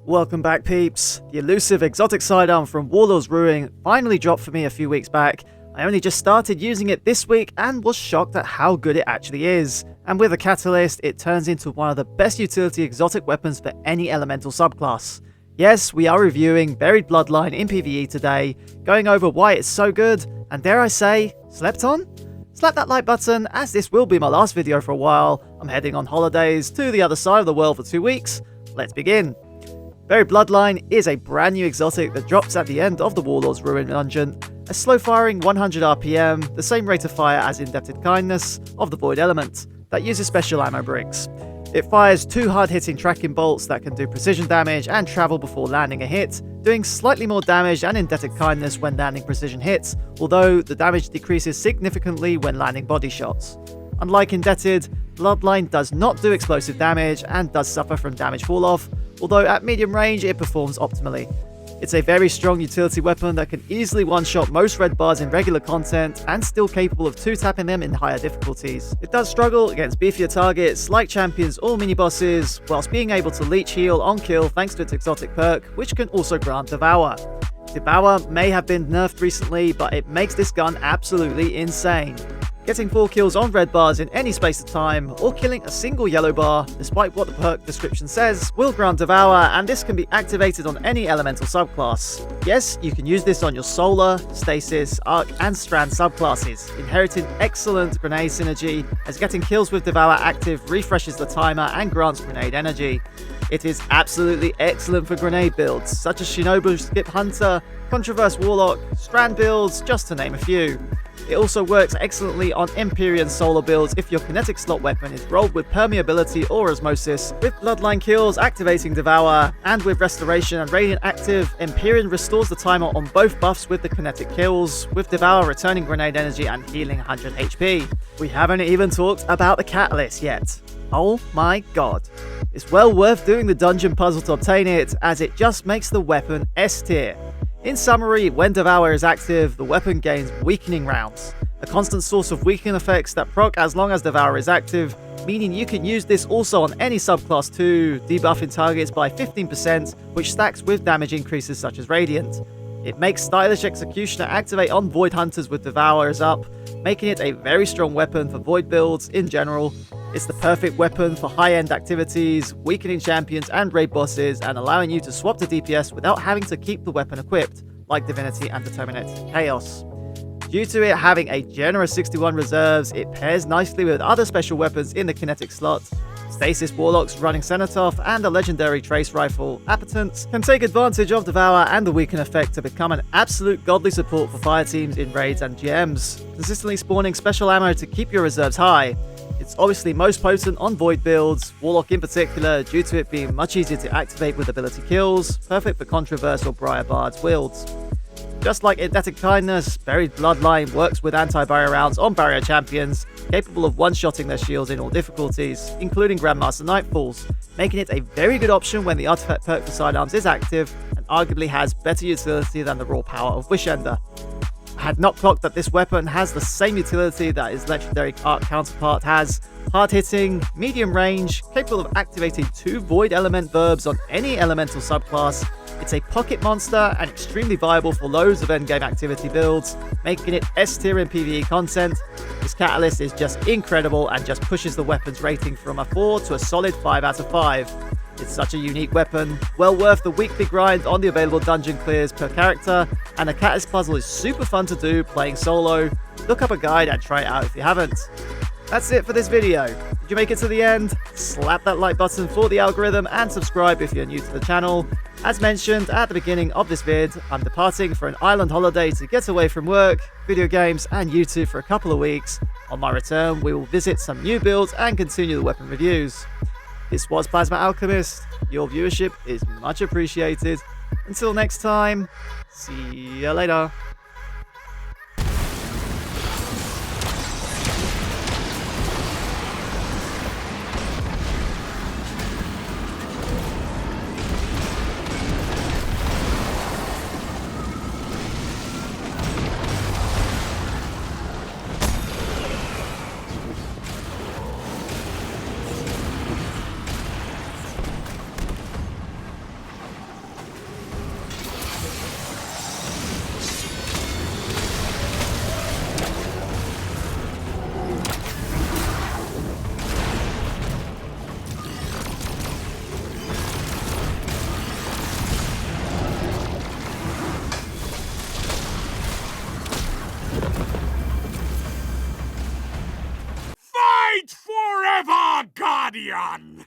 Welcome back, peeps. The elusive Exotic Sidearm from Warlord's Ruin finally dropped for me a few weeks back. I only just started using it this week and was shocked at how good it actually is. And with a catalyst, it turns into one of the best utility exotic weapons for any elemental subclass. Yes, we are reviewing Buried Bloodline in PVE today, going over why it's so good, and dare I say, slept on? Slap that like button, as this will be my last video for a while. I'm heading on holidays to the other side of the world for 2 weeks. Let's begin. Buried Bloodline is a brand new exotic that drops at the end of the Warlord's Ruin dungeon, a slow-firing 100 RPM, the same rate of fire as Indebted Kindness of the Void element, that uses special ammo bricks. It fires 2 hard-hitting tracking bolts that can do precision damage and travel before landing a hit, doing slightly more damage than Indebted Kindness when landing precision hits, although the damage decreases significantly when landing body shots. Unlike Indebted, Bloodline does not do explosive damage and does suffer from damage fall-off, although at medium range it performs optimally. It's a very strong utility weapon that can easily one-shot most red bars in regular content and still capable of 2-tapping them in higher difficulties. It does struggle against beefier targets like champions or mini-bosses, whilst being able to leech heal on kill thanks to its exotic perk, which can also grant Devour. Devour may have been nerfed recently, but it makes this gun absolutely insane. Getting 4 kills on red bars in any space of time, or killing a single yellow bar, despite what the perk description says, will grant Devour, and this can be activated on any elemental subclass. Yes, you can use this on your Solar, Stasis, Arc, and Strand subclasses, inheriting excellent grenade synergy, as getting kills with Devour active refreshes the timer and grants grenade energy. It is absolutely excellent for grenade builds, such as Shinobu Skip Hunter, Contraverse Warlock, Strand builds, just to name a few. It also works excellently on Empyrean Solar builds if your kinetic slot weapon is rolled with permeability or osmosis, with Bloodline kills activating Devour, and with Restoration and Radiant active, Empyrean restores the timer on both buffs with the kinetic kills, with Devour returning grenade energy and healing 100 HP. We haven't even talked about the catalyst yet. Oh my god. It's well worth doing the dungeon puzzle to obtain it, as it just makes the weapon S tier. In summary, when Devour is active, the weapon gains weakening rounds, a constant source of weakening effects that proc as long as Devour is active, meaning you can use this also on any subclass too, debuffing targets by 15%, which stacks with damage increases such as Radiant. It makes Stylish Executioner activate on Void Hunters with Devour up, making it a very strong weapon for Void builds in general. It's the perfect weapon for high-end activities, weakening champions and raid bosses, and allowing you to swap to DPS without having to keep the weapon equipped, like Divinity and Determinate Chaos. Due to it having a generous 61 reserves, it pairs nicely with other special weapons in the kinetic slot. Stasis Warlocks running Cenotaph and a legendary Trace Rifle, Appetence, can take advantage of Devour and the weaken effect to become an absolute godly support for fire teams in raids and GMs, consistently spawning special ammo to keep your reserves high. It's obviously most potent on Void builds, Warlock in particular, due to it being much easier to activate with ability kills, perfect for Contraverse or Briar Bard's builds. Just like Indebted Kindness, Buried Bloodline works with anti-barrier rounds on barrier champions, capable of one-shotting their shields in all difficulties, including Grandmaster Nightfalls, making it a very good option when the artifact perk for sidearms is active, and arguably has better utility than the raw power of Wishender. I had not clocked that this weapon has the same utility that its legendary Arc counterpart has: hard-hitting, medium range, capable of activating 2 Void element verbs on any elemental subclass. It's a pocket monster and extremely viable for loads of endgame activity builds, making it S tier in PvE content. This catalyst is just incredible and just pushes the weapon's rating from a 4 to a solid 5 out of 5. It's such a unique weapon, well worth the weekly grind on the available dungeon clears per character, and the catalyst puzzle is super fun to do playing solo. Look up a guide and try it out if you haven't. That's it for this video. Did you make it to the end? Slap that like button for the algorithm and subscribe if you're new to the channel. As mentioned at the beginning of this vid, I'm departing for an island holiday to get away from work, video games and YouTube for a couple of weeks. On my return, we will visit some new builds and continue the weapon reviews. This was Plasma Alchemist. Your viewership is much appreciated. Until next time, see ya later. guardian!